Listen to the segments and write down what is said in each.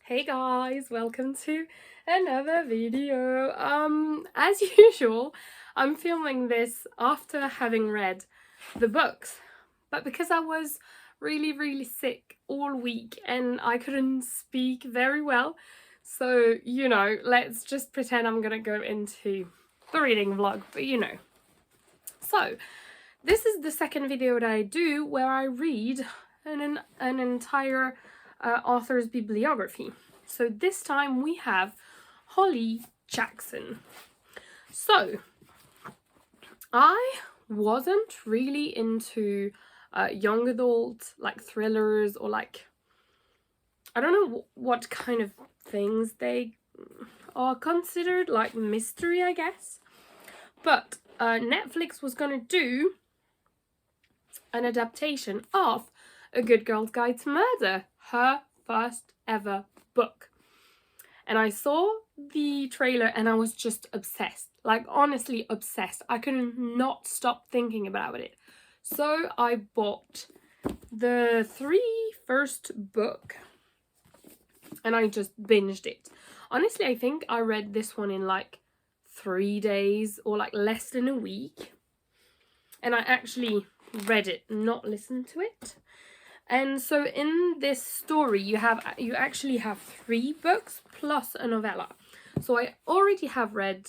Hey guys, welcome to another video. As usual, I'm filming this after having read the books, but because I was really sick all week and I couldn't speak very well, so let's just pretend I'm gonna go into the reading vlog, but. So, this is the second video that I do where I read an entire author's bibliography. So this time we have Holly Jackson. So I wasn't really into young adult like thrillers or like I don't know what kind of things they are considered, like mystery, I guess. But Netflix was gonna do an adaptation of A Good Girl's Guide to Murder, her first ever book. And I saw the trailer and I was just obsessed. Like, honestly obsessed. I could not stop thinking about it. So I bought the first book and I just binged it. Honestly, I think I read this one in like 3 days or like less than a week. And I actually read it, not listened to it. And so in this story you actually have 3 books plus a novella. So I already have read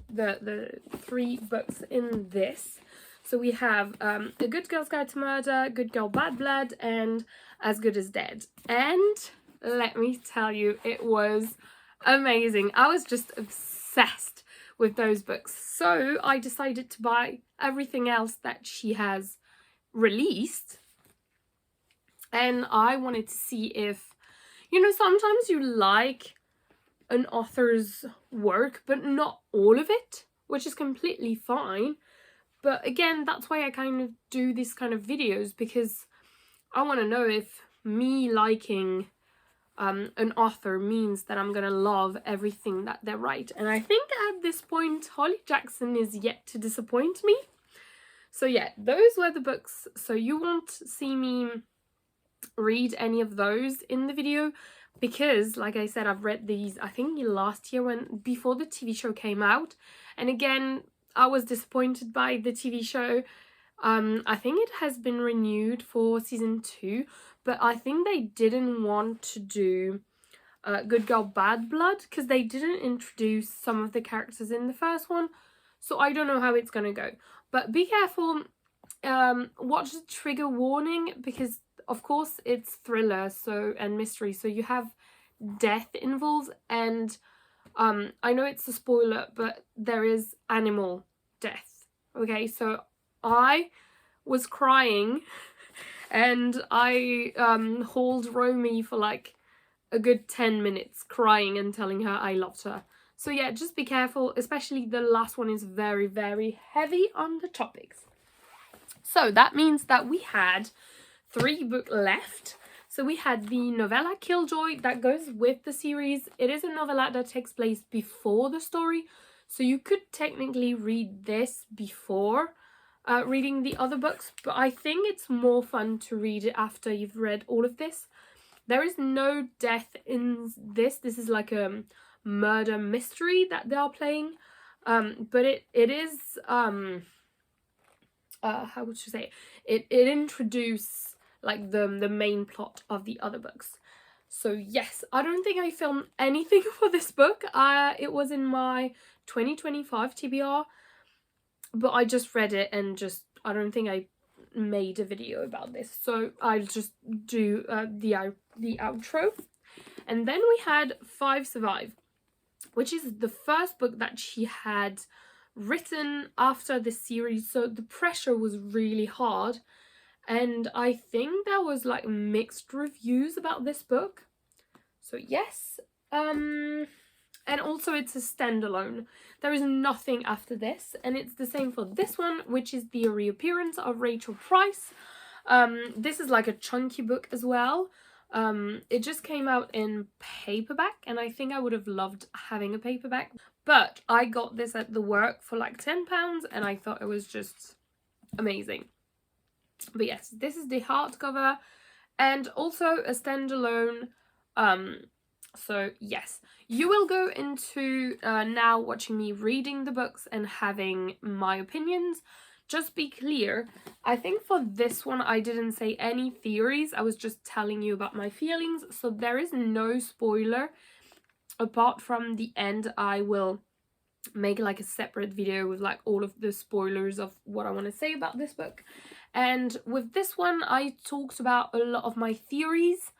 the 3 books in this. So we have A Good Girl's Guide to Murder, Good Girl Bad Blood, and As Good as Dead. And let me tell you, it was amazing. I was just obsessed with those books. So I decided to buy everything else that she has released. And I wanted to see if, sometimes you like an author's work, but not all of it, which is completely fine. But again, that's why I kind of do these kind of videos, because I want to know if me liking an author means that I'm gonna love everything that they write. And I think at this point, Holly Jackson is yet to disappoint me. So yeah, those were the books. So you won't see me read any of those in the video because, like I said, I've read these I think last year before the TV show came out, and again I was disappointed by the TV show. I think it has been renewed for season 2, but I think they didn't want to do Good Girl Bad Blood because they didn't introduce some of the characters in the first one, so I don't know how it's gonna go. But be careful, watch the trigger warning, because of course it's thriller and mystery, so you have death involved, and I know it's a spoiler, but there is animal death. Okay, so I was crying and I hauled Romy for like a good 10 minutes crying and telling her I loved her. So yeah, just be careful, especially the last one is very heavy on the topics. So that means that we had 3 books left. So we had the novella Killjoy that goes with the series. It is a novella that takes place before the story, so you could technically read this before reading the other books, but I think it's more fun to read it after you've read all of this. There is no death in this. This is like a murder mystery that they are playing, but it is how would you say it introduces like the main plot of the other books. So yes, I don't think I filmed anything for this book. It was in my 2025 TBR, but I just read it and I don't think I made a video about this, so I'll just do the outro. And then we had 5 Survive, which is the first book that she had written after the series, so the pressure was really hard, and I think there was like mixed reviews about this book. So yes, and also it's a standalone. There is nothing after this, and it's the same for this one, which is the Reappearance of Rachel Price. This is like a chunky book as well. It just came out in paperback, and I think I would have loved having a paperback, but I got this at the work for like £10 and I thought it was just amazing. But yes, this is the hardcover, and also a standalone So yes, you will go into now watching me reading the books and having my opinions. Just be clear, I think for this one I didn't say any theories, I was just telling you about my feelings, so there is no spoiler. Apart from the end, I will make like a separate video with like all of the spoilers of what I want to say about this book. And with this one, I talked about a lot of my theories,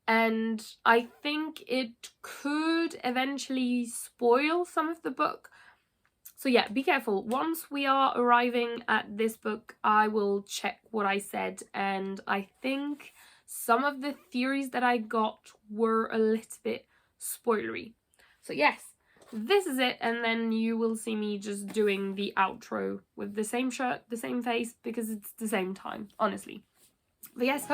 and I think it could eventually spoil some of the book. So yeah, be careful. Once we are arriving at this book, I will check what I said, and I think some of the theories that I got were a little bit spoilery. So yes, this is it, and then you will see me just doing the outro with the same shirt, the same face, because it's the same time, honestly. But yes,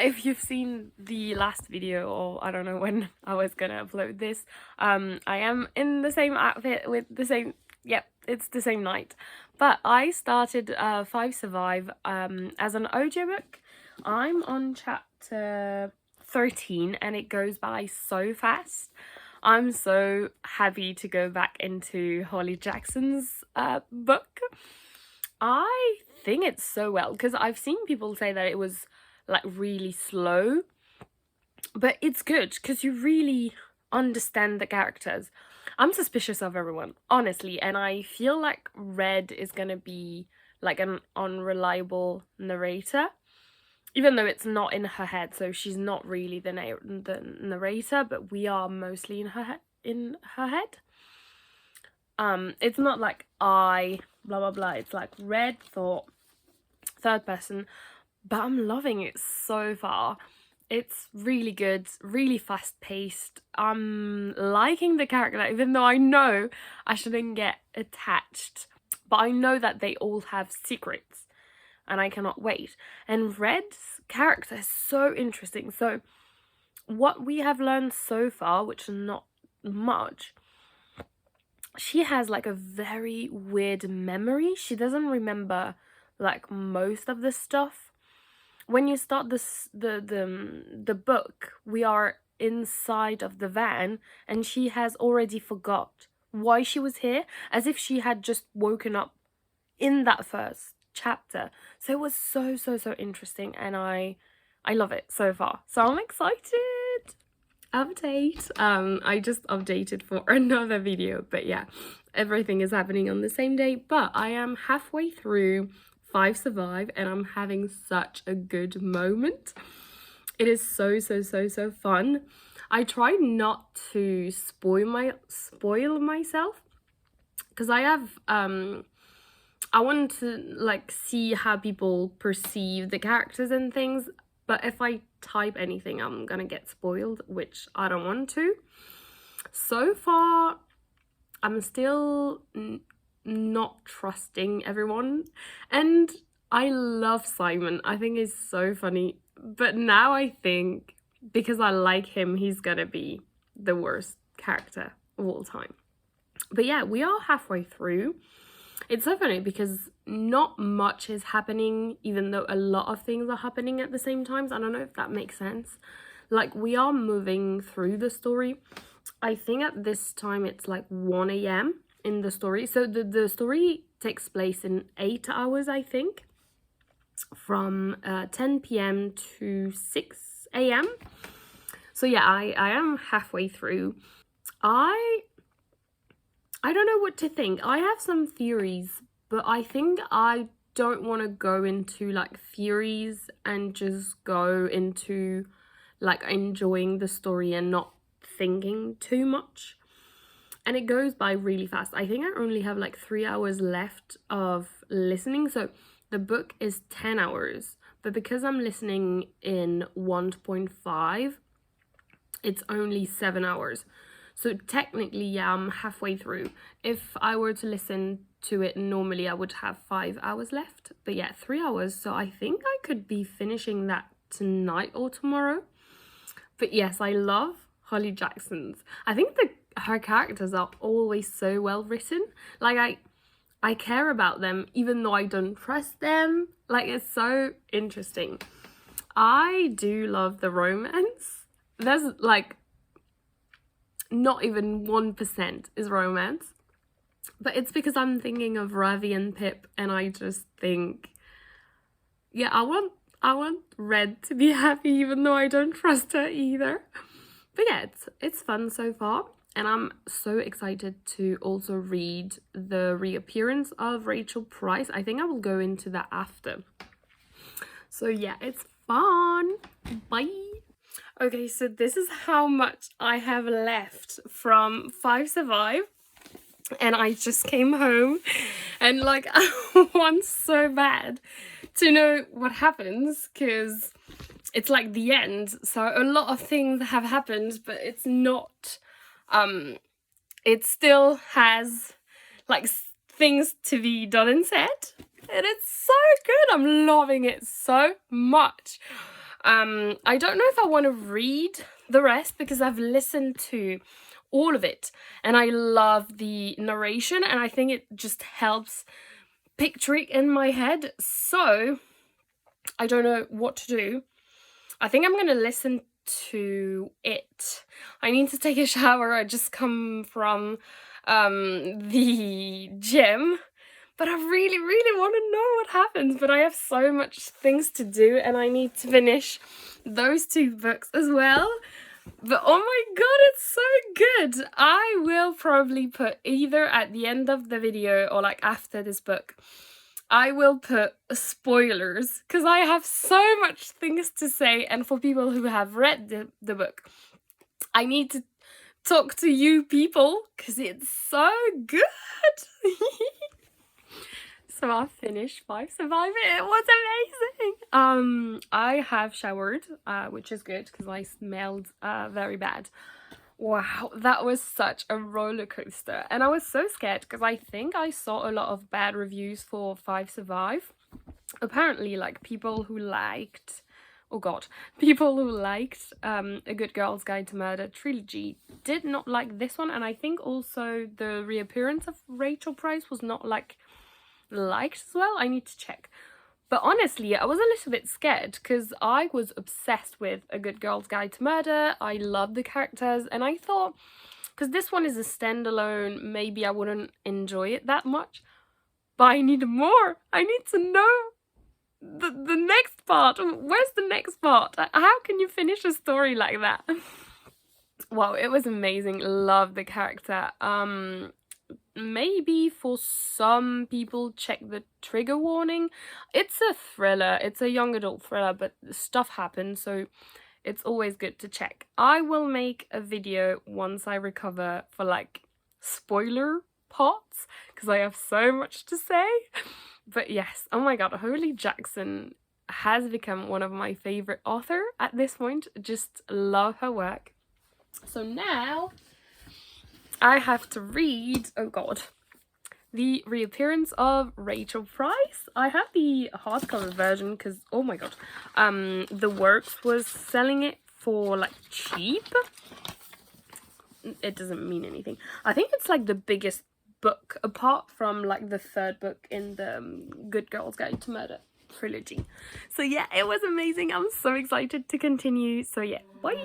if you've seen the last video, or I don't know when I was gonna upload this, I am in the same outfit with the same, yep, it's the same night. But I started 5 Survive as an audiobook. I'm on chapter 13 and it goes by so fast. I'm so happy to go back into Holly Jackson's book. I think it's so well, because I've seen people say that it was like really slow, but it's good because you really understand the characters. I'm suspicious of everyone, honestly, and I feel like Red is gonna be like an unreliable narrator, even though it's not in her head, so she's not really the narrator, but we are mostly in her head. It's not like I blah blah blah, it's like Red thought, third person. But I'm loving it so far. It's really good, really fast-paced. I'm liking the character, even though I know I shouldn't get attached. But I know that they all have secrets, and I cannot wait. And Red's character is so interesting. So what we have learned so far, which is not much, she has like a very weird memory. She doesn't remember like most of the stuff. When you start the book, we are inside of the van and she has already forgot why she was here, as if she had just woken up in that first chapter. So it was so interesting, and I love it so far. So I'm excited. Update. I just updated for another video, but yeah, everything is happening on the same day. But I am halfway through 5 Survive and I'm having such a good moment. It is so fun. I try not to spoil myself, because I have I want to like see how people perceive the characters and things, but if I type anything I'm gonna get spoiled, which I don't want to. So far I'm still not trusting everyone, and I love Simon. I think he's so funny, but now I think because I like him, he's gonna be the worst character of all time. But yeah, we are halfway through. It's so funny because not much is happening, even though a lot of things are happening at the same time. I don't know if that makes sense. Like, we are moving through the story. I think at this time it's like 1 a.m. in the story. So the story takes place in 8 hours, I think, from 10 p.m. to 6 a.m. So yeah, I am halfway through. I don't know what to think. I have some theories, but I think I don't want to go into like theories and just go into like enjoying the story and not thinking too much. and it goes by really fast. I think I only have like 3 hours left of listening. So the book is 10 hours, but because I'm listening in 1.5, it's only 7 hours. So technically, yeah, I'm halfway through. If I were to listen to it normally, I would have 5 hours left. But yeah, 3 hours. So I think I could be finishing that tonight or tomorrow. But yes, I love Holly Jackson's. I think her characters are always so well written. Like I care about them even though I don't trust them. Like, it's so interesting. I do love the romance. There's like not even 1% is romance. But it's because I'm thinking of Ravi and Pip, and I just think, yeah, I want Red to be happy even though I don't trust her either. But yeah, it's fun so far, and I'm so excited to also read the Reappearance of Rachel Price. I think I will go into that after. So yeah, it's fun. Bye. Okay, so this is how much I have left from 5 Survive. And I just came home, and like I want so bad to know what happens, because it's like the end. So a lot of things have happened, but it's not, it still has like things to be done and said. And it's so good. I'm loving it so much. I don't know if I want to read the rest because I've listened to all of it and I love the narration, and I think it just helps picture it in my head. So I don't know what to do. I think I'm gonna listen to it. I need to take a shower. I just come from the gym, but I really want to know what happens. But I have so much things to do, and I need to finish those 2 books as well. But oh my god, it's so good. I will probably put either at the end of the video or like after this book, I will put spoilers, because I have so much things to say, and for people who have read the book, I need to talk to you people because it's so good. So I finished 5 Survivor. It was amazing. I have showered, which is good because I smelled very bad. Wow, that was such a roller coaster, and I was so scared because I think I saw a lot of bad reviews for 5 Survive. Apparently, like people who liked, people who liked A Good Girl's Guide to Murder trilogy did not like this one, and I think also the Reappearance of Rachel Price was not liked as well. I need to check. But honestly, I was a little bit scared because I was obsessed with A Good Girl's Guide to Murder. I love the characters, and I thought, because this one is a standalone, maybe I wouldn't enjoy it that much. But I need more. I need to know the next part. Where's the next part? How can you finish a story like that? Wow, it was amazing. Love the character. Maybe for some people, check the trigger warning. It's a thriller, it's a young adult thriller, but stuff happens, so it's always good to check. I will make a video once I recover for like spoiler parts, because I have so much to say. But yes, oh my god, Holly Jackson has become one of my favorite author at this point. Just love her work. So now I have to read, oh god, The Reappearance of Rachel Price. I have the hardcover version because, oh my god, the Works was selling it for like cheap. It doesn't mean anything. I think it's like the biggest book apart from like the 3rd book in the Good Girl's Guide to Murder trilogy. So yeah, it was amazing. I'm so excited to continue. So yeah, bye!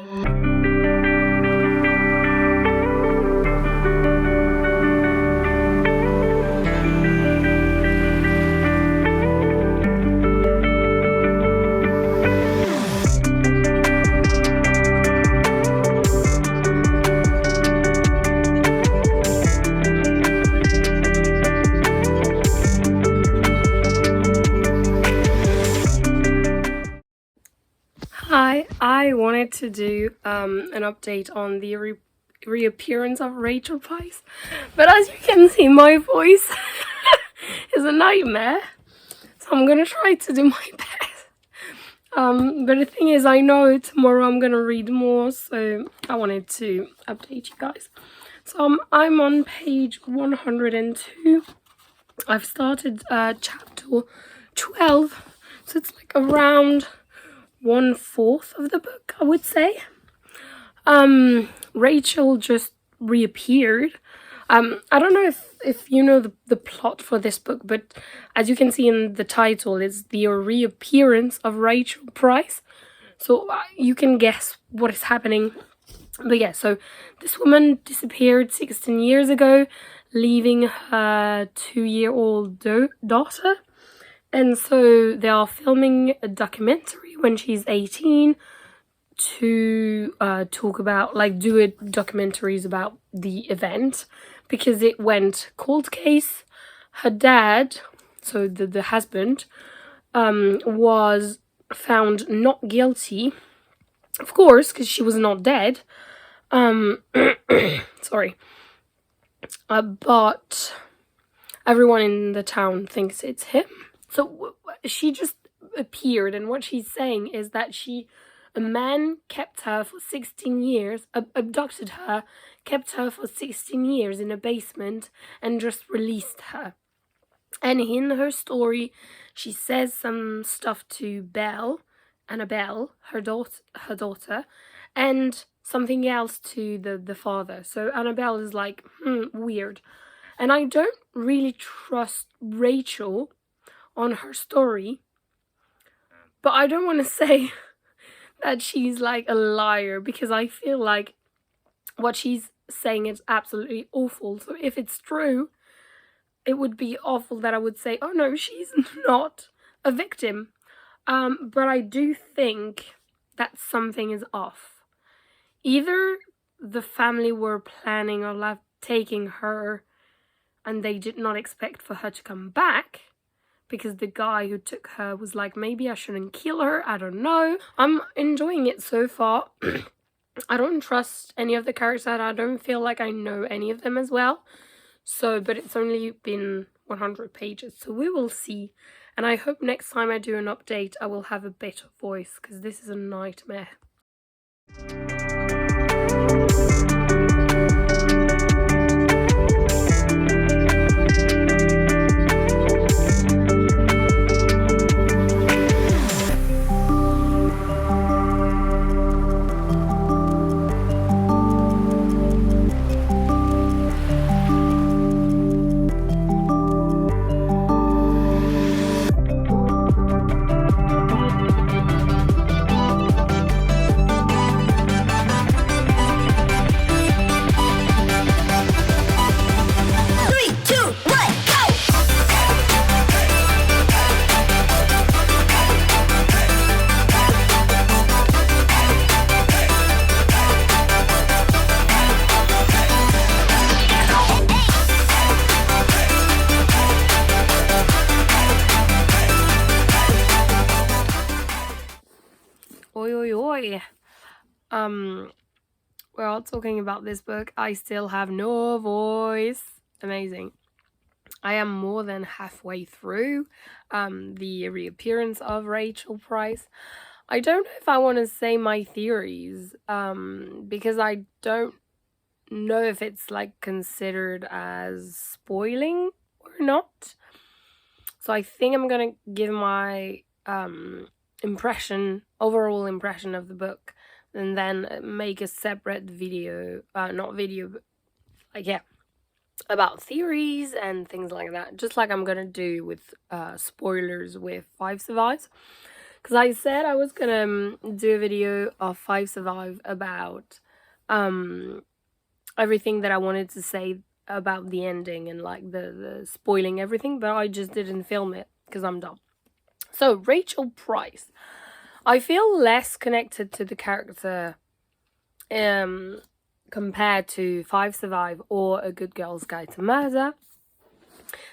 Hi, I wanted to do an update on the Reappearance of Rachel Price. But as you can see, my voice is a nightmare. So I'm gonna try to do my best. But the thing is, I know tomorrow I'm gonna read more, so I wanted to update you guys. So I'm on page 102. I've started chapter 12, so it's like around 1/4 of the book, I would say. Rachel just reappeared. I don't know if you know the plot for this book, but as you can see in the title, it's the reappearance of Rachel Price. So you can guess what is happening. But yeah, so this woman disappeared 16 years ago, leaving her 2-year-old daughter. And so they are filming a documentary when she's 18 to talk about, like, do it documentaries about the event, because it went cold case. Her dad, so the husband, was found not guilty, of course, because she was not dead. Sorry. But everyone in the town thinks it's him. So she just appeared, and what she's saying is that a man kept her for 16 years, abducted her, kept her for 16 years in a basement, and just released her. And in her story, she says some stuff to Annabelle, her daughter, and something else to the father. So Annabelle is like, weird. And I don't really trust Rachel on her story, but I don't want to say that she's like a liar, because I feel like what she's saying is absolutely awful. So if it's true, it would be awful that I would say, oh no, she's not a victim. But I do think that something is off. Either the family were planning on taking her and they did not expect for her to come back, because the guy who took her was like, maybe I shouldn't kill her, I don't know. I'm enjoying it so far. I don't trust any of the characters. I don't feel like I know any of them as well. So, but it's only been 100 pages, so we will see. And I hope next time I do an update, I will have a better voice, because this is a nightmare. Well, talking about this book, I still have no voice. Amazing. I am more than halfway through the reappearance of Rachel Price. I don't know if I want to say my theories, because I don't know if it's like considered as spoiling or not. So I think I'm gonna give my overall impression of the book, and then make a separate video, not video, but like, yeah, about theories and things like that, just like I'm gonna do with spoilers with 5 Survives, because I said I was gonna do a video of 5 Survive about everything that I wanted to say about the ending and like the spoiling everything, but I just didn't film it because I'm dumb. So Rachel Price, I feel less connected to the character compared to 5 Survive or A Good Girl's Guide to Murder.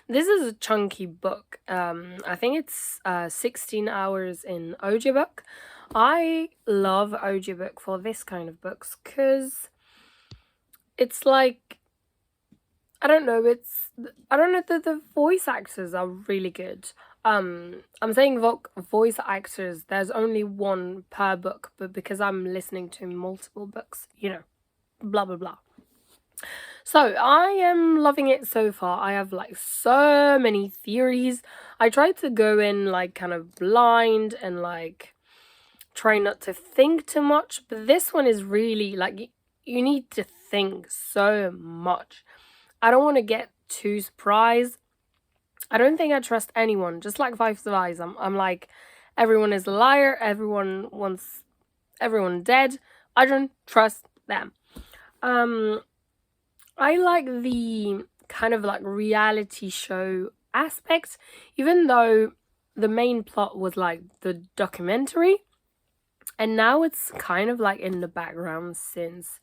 This is a chunky book. I think it's 16 hours in audiobook. I love audiobook for this kind of books because it's like, I don't know, the voice actors are really good. I'm saying voice actors, there's only one per book, but because I'm listening to multiple books, you know, blah blah blah. So I am loving it so far. I have like so many theories. I tried to go in like kind of blind and like try not to think too much, but this one is really like you need to think so much. I don't want to get too surprised. I don't think I trust anyone. Just like Five Spies, I'm like, everyone is a liar. Everyone wants everyone dead. I don't trust them. I like the kind of like reality show aspect, even though the main plot was like the documentary, and now it's kind of like in the background since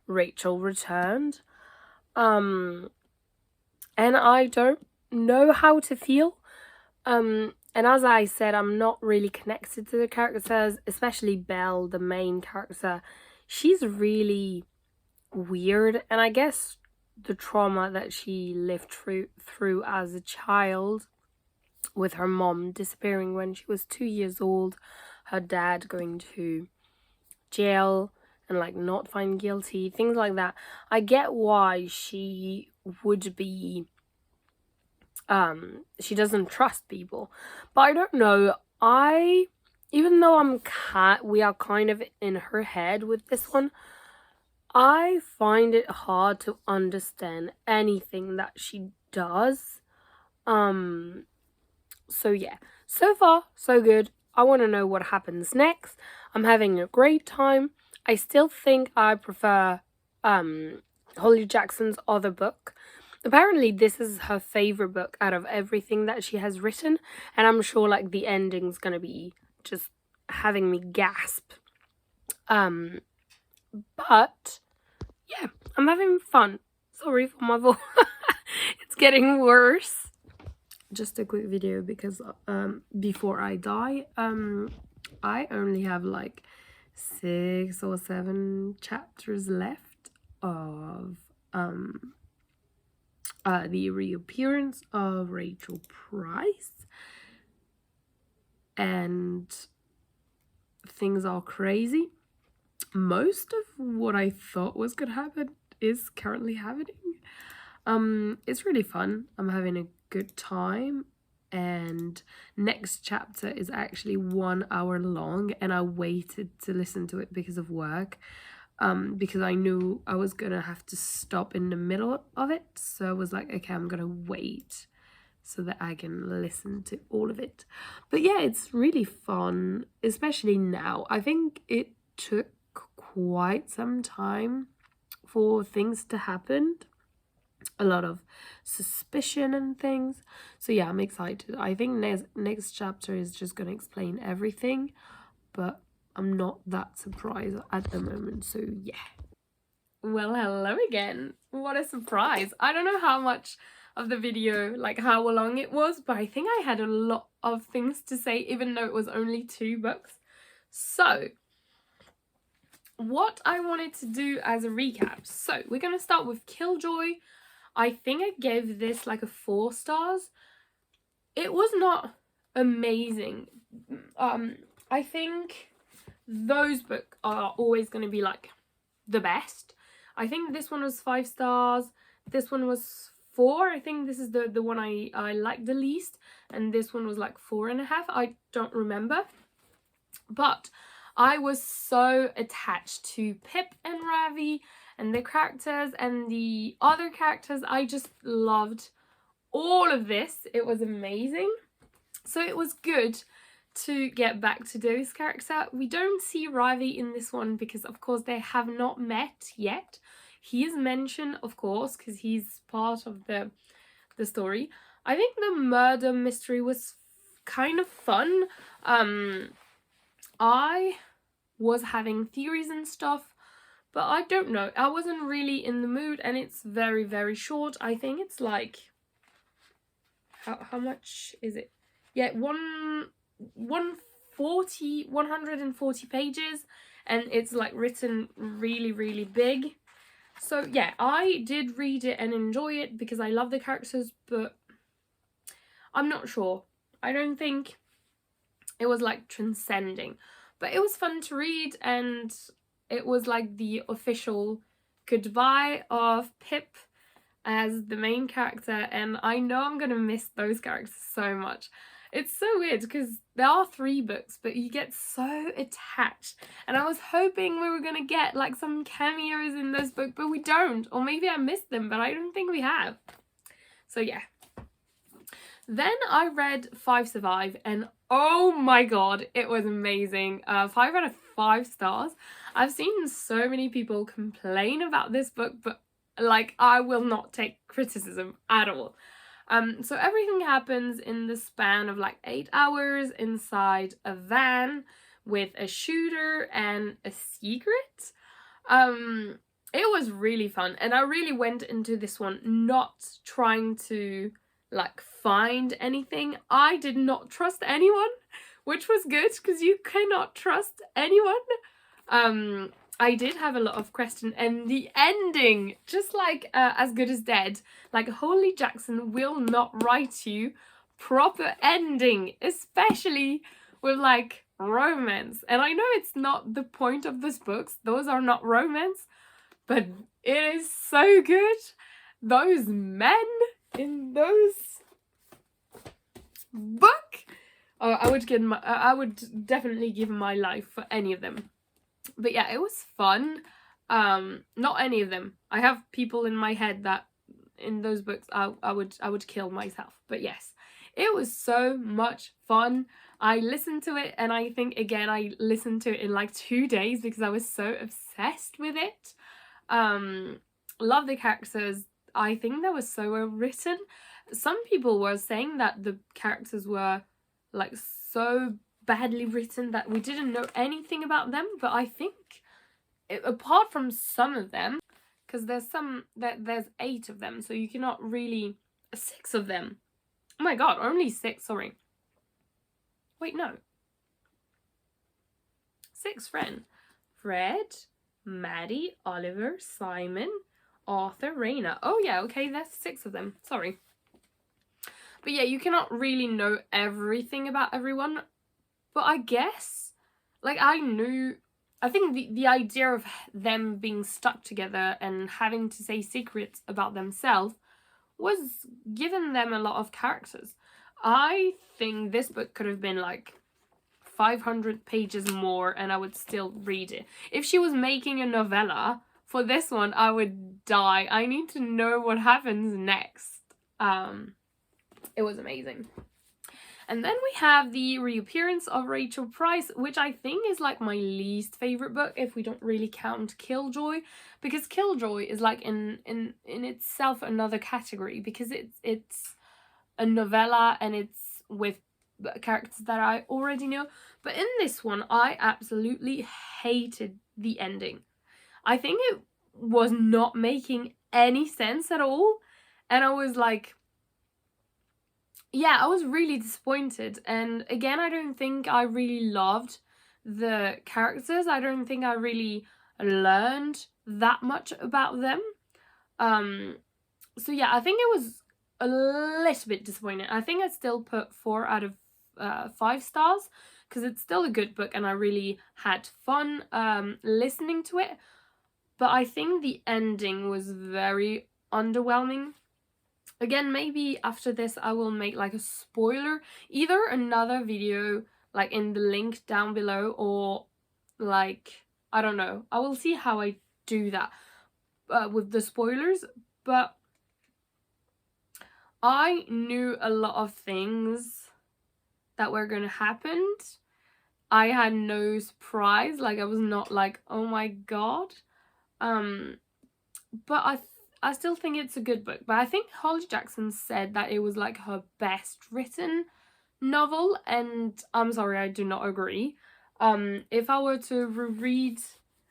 Rachel returned. And I don't know how to feel. And as I said, I'm not really connected to the characters, especially Belle, the main character. She's really weird, and I guess the trauma that she lived through as a child, with her mom disappearing when she was 2 years old, her dad going to jail and like not find guilty, things like that. I get why she would be she doesn't trust people, but I don't know. Even though we are kind of in her head with this one, I find it hard to understand anything that she does. So yeah, so far so good. I want to know what happens next. I'm having a great time. I still think I prefer Holly Jackson's other book. Apparently this is her favorite book out of everything that she has written, and I'm sure like the ending's gonna be just having me gasp. But yeah, I'm having fun. Sorry for my voice. It's getting worse. Just a quick video because before I die, I only have like 6 or 7 chapters left of the reappearance of Rachel Price, and things are crazy. Most of what I thought was gonna happen is currently happening. It's really fun. I'm having a good time, and next chapter is actually 1 hour long, and I waited to listen to it because of work, because I knew I was gonna have to stop in the middle of it. So I was like, okay, I'm gonna wait so that I can listen to all of it. But yeah, it's really fun, especially now. I think it took quite some time for things to happen, a lot of suspicion and things. So yeah, I'm excited. I think next chapter is just gonna explain everything, but I'm not that surprised at the moment. So yeah. Well, hello again. What a surprise. I don't know how much of the video, like how long it was, but I think I had a lot of things to say, even though it was only 2 books. So what I wanted to do as a recap. So we're gonna start with Killjoy. I think I gave this like a 4 stars. It was not amazing. I think those books are always going to be like the best. I think this one was 5 stars. This one was 4. I think this is the one I liked the least. And this one was like 4.5. I don't remember. But I was so attached to Pip and Ravi and the characters and the other characters. I just loved all of this. It was amazing. So it was good to get back to those characters. We don't see Ravi in this one because of course they have not met yet. He is mentioned, of course, because he's part of the story. I think the murder mystery was kind of fun. I was having theories and stuff, but I don't know. I wasn't really in the mood, and it's very, very short. I think it's like, how much is it? Yeah, 140 pages, and it's like written really, really big. So yeah, I did read it and enjoy it because I love the characters, but I'm not sure. I don't think it was like transcending, but it was fun to read, and it was like the official goodbye of Pip as the main character, and I know I'm gonna miss those characters so much. It's so weird because there are 3 books, but you get so attached, and I was hoping we were gonna get like some cameos in those books, but we don't, or maybe I missed them, but I don't think we have. So yeah. Then I read 5 Survive, and oh my god, it was amazing. 5 out of 5 stars. I've seen so many people complain about this book, but like, I will not take criticism at all. So everything happens in the span of like 8 hours inside a van with a shooter and a secret. It was really fun, and I really went into this one not trying to like find anything. I did not trust anyone, which was good because you cannot trust anyone. I did have a lot of questions, and the ending, just like As Good as Dead, like Holly Jackson will not write you proper ending, especially with like romance. And I know it's not the point of those books, those are not romance, but it is so good. Those men in those book, I would definitely give my life for any of them. But yeah, it was fun. Not any of them. I have people in my head that in those books I would kill myself. But yes, it was so much fun. I listened to it, and I think again I listened to it in like 2 days because I was so obsessed with it. Love the characters. I think they were so well written. Some people were saying that the characters were like so badly written that we didn't know anything about them, but I think apart from some of them, because there's 8 of them, so you cannot really 6 of them. Oh my god, only 6, sorry. Wait, no. 6 Fred, Maddie, Oliver, Simon, Arthur, Raina. Oh yeah, okay, that's 6 of them. Sorry. But yeah, you cannot really know everything about everyone. But I guess, like, I think the idea of them being stuck together and having to say secrets about themselves was giving them a lot of characters. I think this book could have been like 500 pages more and I would still read it. If she was making a novella for this one, I would die. I need to know what happens next. It was amazing. And then we have the Reappearance of Rachel Price, which I think is like my least favorite book if we don't really count Killjoy, because Killjoy is like in itself another category because it's a novella and it's with characters that I already know. But in this one, I absolutely hated the ending. I think it was not making any sense at all, and I was like, yeah, I was really disappointed. And again, I don't think I really loved the characters. I don't think I really learned that much about them. So yeah, I think it was a little bit disappointing. I think I'd still put 4 out of 5 stars because it's still a good book and I really had fun listening to it. But I think the ending was very underwhelming. Again, maybe after this I will make like a spoiler, either another video like in the link down below, or like, I don't know, I will see how I do that with the spoilers. But I knew a lot of things that were gonna happen. I had no surprise, like I was not like, oh my god. But I still think it's a good book. But I think Holly Jackson said that it was like her best written novel, and I'm sorry, I do not agree. If I were to reread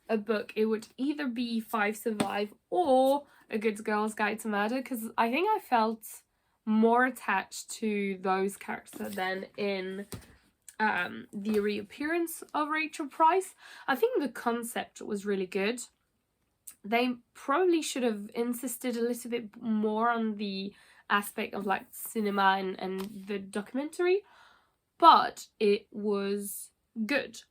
a book, it would either be 5 Survive or A Good Girl's Guide to Murder, because I think I felt more attached to those characters than in the Reappearance of Rachel Price. I think the concept was really good. they probably should have insisted a little bit more on the aspect of like cinema and the documentary, but it was good.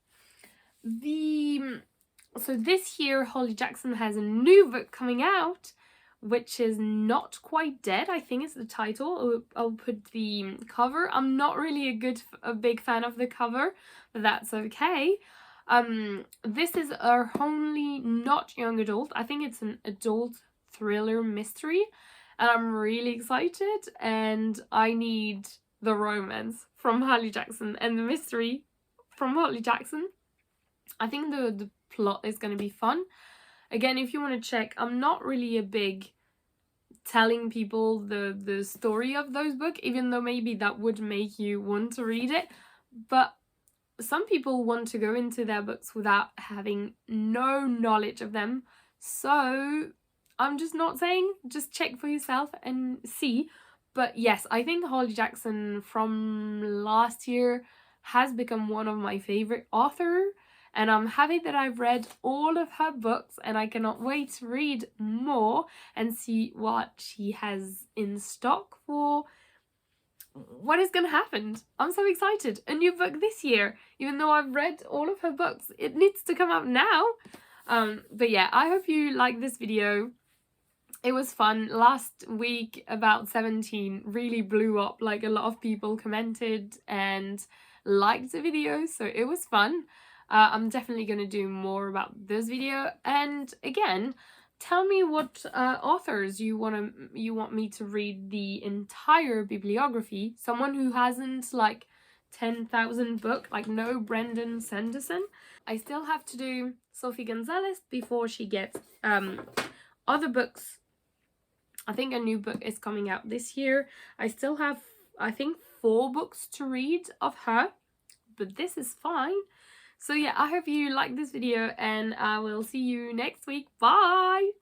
So this year Holly Jackson has a new book coming out, which is Not Quite Dead, I think is the title. I'll put the cover. I'm not really a big fan of the cover, but that's okay. This is a only not young adult. I think it's an adult thriller mystery, and I'm really excited, and I need the romance from Holly Jackson and the mystery from Holly Jackson. I think the plot is going to be fun. Again, if you want to check, I'm not really a big telling people the story of those books, even though maybe that would make you want to read it. But some people want to go into their books without having no knowledge of them. So I'm just not saying, just check for yourself and see. But yes, I think Holly Jackson from last year has become one of my favorite authors. And I'm happy that I've read all of her books, and I cannot wait to read more and see what she has in stock for what is going to happen. I'm so excited. A new book this year. Even though I've read all of her books, it needs to come out now. But yeah, I hope you like this video. It was fun. Last week, about 17 really blew up. Like, a lot of people commented and liked the video, so it was fun. I'm definitely going to do more about this video. And again, tell me what authors you want me to read the entire bibliography. Someone who hasn't like 10,000 book, like no Brendan Sanderson. I still have to do Sophie Gonzalez before she gets other books. I think a new book is coming out this year. I still have, I think, 4 books to read of her, but this is fine. So yeah, I hope you like this video, and I will see you next week. Bye!